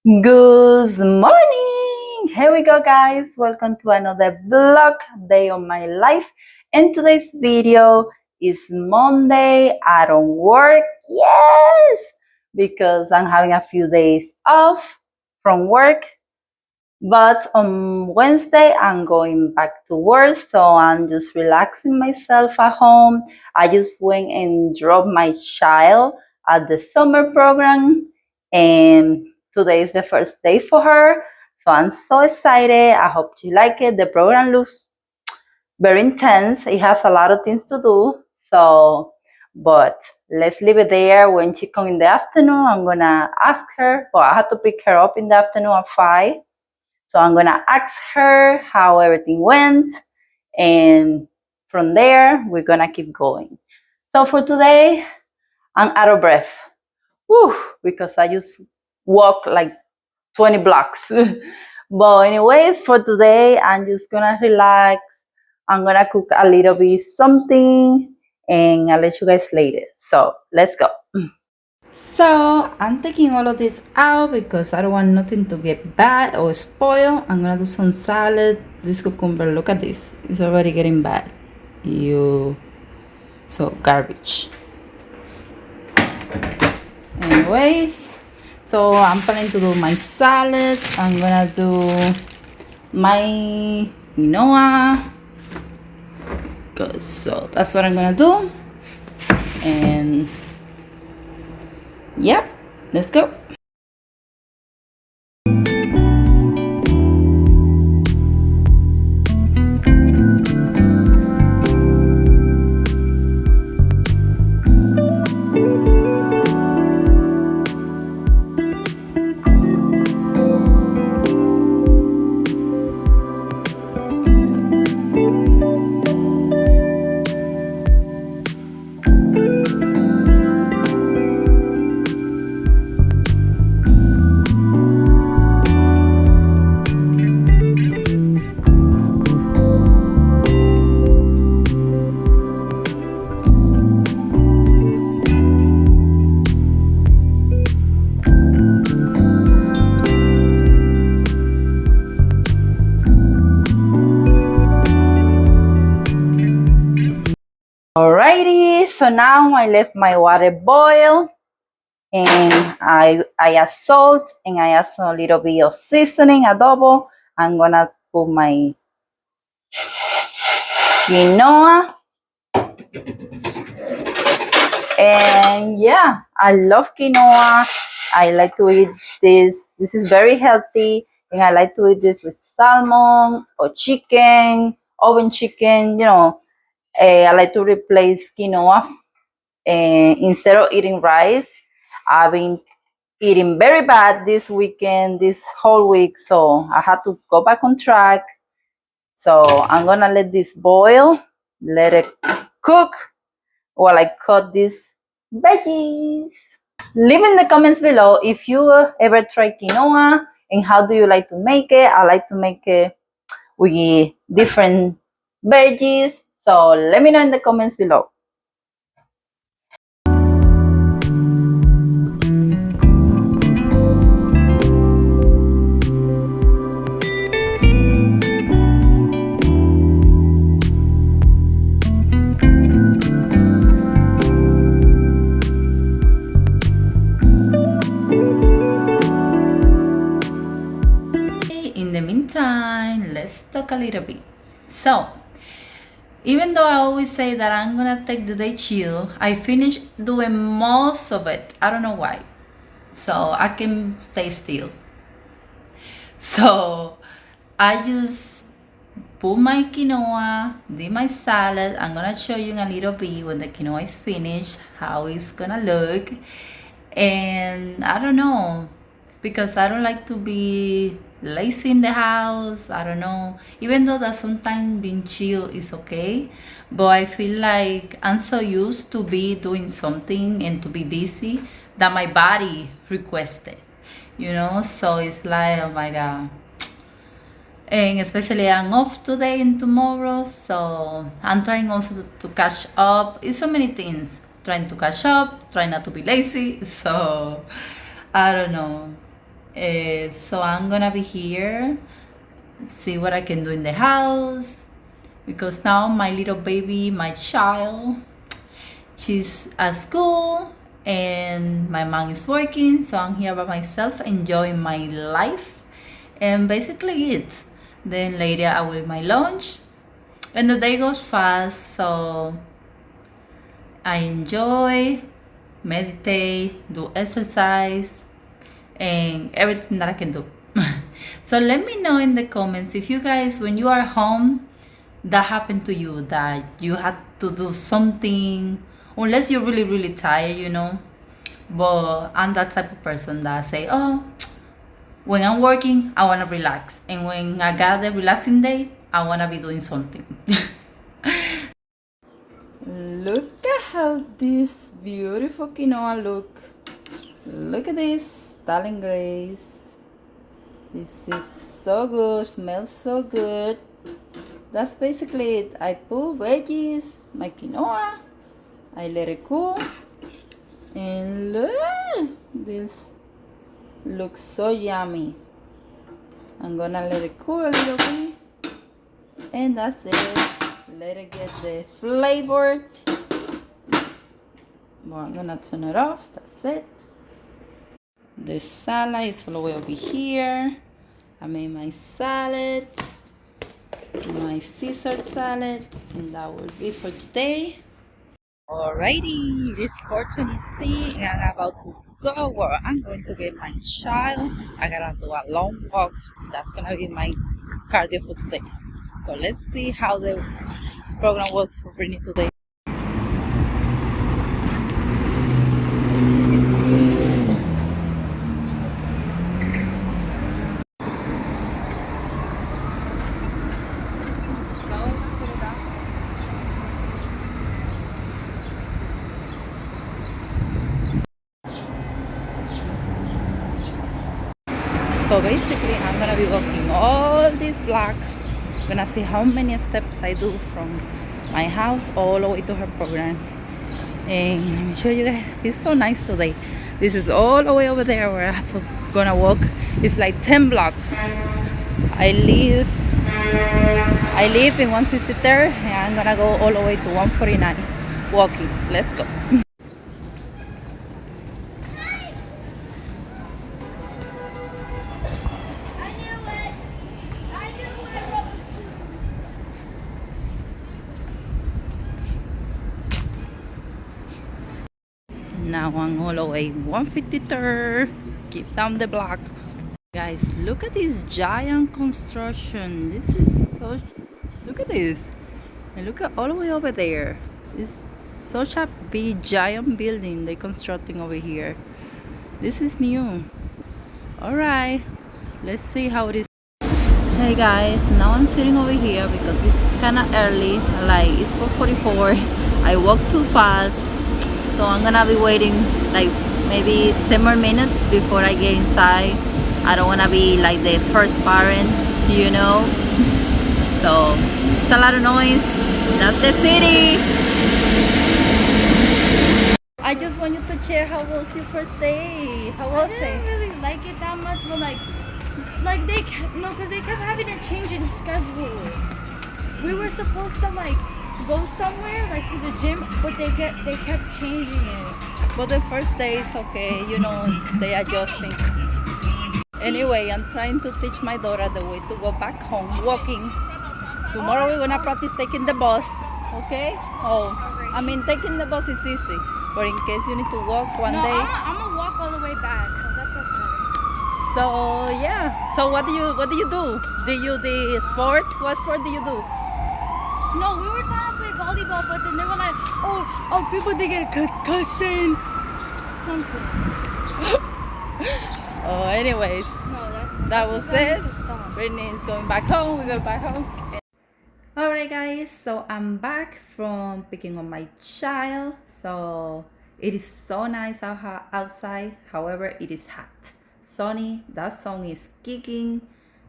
Good morning! Here we go, guys. Welcome to another vlog day of my life. And today's video is Monday. I don't work. Yes! Because I'm having a few days off from work. But on Wednesday, I'm going back to work. So I'm just relaxing myself at home. I just went and dropped my child at the summer program. And today is the first day for her. So I'm so excited. I hope you like it. The program looks very intense. It has a lot of things to do. So, but let's leave it there. When she comes in the afternoon, I'm gonna ask her. Well, I have to pick her up in the afternoon at 5. So I'm gonna ask her how everything went, and from there we're gonna keep going. So for today, I'm out of breath. Whew, because I just walk like 20 blocks. But anyways, for today, I'm just gonna relax. I'm gonna cook a little bit something, and I'll let you guys later. So let's go. So I'm taking all of this out because I don't want nothing to get bad or spoil. I'm gonna do some salad. This cucumber, look at this. It's already getting bad. So garbage. Anyways, so I'm planning to do my salad. I'm gonna do my quinoa. Good. So that's what I'm gonna do. And yep, let's go. Alrighty, so now I left my water boil, and I add salt, and I add a little bit of seasoning, adobo. I'm gonna put my quinoa, and yeah, I love quinoa. I like to eat this. This is very healthy, and I like to eat this with salmon or chicken, oven chicken. I like to replace quinoa, and instead of eating rice. I've been eating very bad this weekend, this whole week, so I had to go back on track. So I'm gonna let this boil, let it cook while I cut these veggies. Leave in the comments below if you ever try quinoa and how do you like to make it. I like to make it with different veggies, so let me know in the comments below. In the meantime, let's talk a little bit. So, even though I always say that I'm gonna take the day chill, I finished doing most of it. I don't know why. So I can stay still. So I just put my quinoa, did my salad. I'm gonna show you in a little bit when the quinoa is finished how it's gonna look. And I don't know, because I don't like to be lazy in the house. I don't know, even though that sometimes being chill is okay, but I feel like I'm so used to be doing something and to be busy that my body requested, so it's like, oh my god. And especially I'm off today and tomorrow, so I'm trying also to catch up. It's so many things, trying to catch up, trying not to be lazy. So I don't know. So I'm gonna be here, see what I can do in the house, because now my little baby, my child, she's at school and my mom is working, so I'm here by myself enjoying my life, and basically it. Then later I will eat my lunch, and the day goes fast, so I enjoy, meditate, do exercise, and everything that I can do. So let me know in the comments if you guys, when you are home, that happened to you, that you had to do something, unless you're really, really tired, you know. But I'm that type of person that say, oh, when I'm working, I want to relax. And when I got the relaxing day, I want to be doing something. Look at how this beautiful quinoa look. Look at this, darling Grace. This is so good, smells so good. That's basically it. I put veggies, my quinoa, I let it cool, and look, this looks so yummy. I'm gonna let it cool a little bit, and that's it. Let it get the flavor. Well, I'm gonna turn it off. That's it. The salad is all the way over here. I made my salad, my Caesar salad, and that will be for today. Alrighty, it is 4:26 and I'm about to go where I'm going to get my child. I gotta do a long walk. That's gonna be my cardio for today. So let's see how the program was for Brittany today. So basically, I'm gonna be walking all this block. I'm gonna see how many steps I do from my house all the way to her program. And let me show you guys. It's so nice today. This is all the way over there where I'm also gonna walk. It's like 10 blocks. I live in 163rd and I'm gonna go all the way to 149 walking. Let's go. Now I'm all the way 153rd. Keep down the block. Guys, look at this giant construction. This is so, look at this. And look at all the way over there. It's such a big giant building they're constructing over here. This is new. Alright, let's see how it is. Hey guys, now I'm sitting over here because it's kinda early, like it's 4:44. I walked too fast, so I'm gonna be waiting like maybe 10 more minutes before I get inside. I don't wanna be like the first parent, you know. So it's a lot of noise. That's the city. I just want you to share how was your first day. How was it? I didn't really like it that much, but like they kept, no, because they kept having to change in schedule. We were supposed to like go somewhere, like to the gym, but they kept changing it. But the first day is okay, you know, they adjusting. Anyway, I'm trying to teach my daughter the way to go back home walking. Tomorrow we're gonna practice taking the bus, okay? Oh, I mean taking the bus is easy, but in case you need to walk one day. I'm gonna walk all the way back because I prefer it. So yeah. So what do you do? Do you the sports? What sport do you do? No, we were trying to play volleyball, but then they were like, oh, people did get a concussion. Something. Oh, anyways, No, that was it. Stop. Brittany is going back home. We go back home. Alright guys, so I'm back from picking up my child. So it is so nice outside. However, it is hot, sunny. That song is kicking.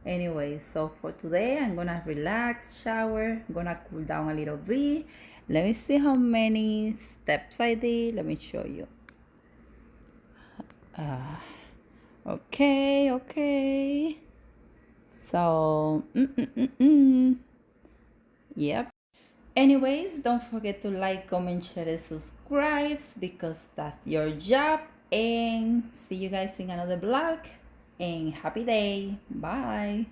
Anyway, so for today I'm gonna relax, shower, I'm gonna cool down a little bit. Let me see how many steps I did. Let me show you. Okay, okay. So, yep. Anyways, don't forget to like, comment, share, and subscribe because that's your job. And see you guys in another vlog. And happy day. Bye.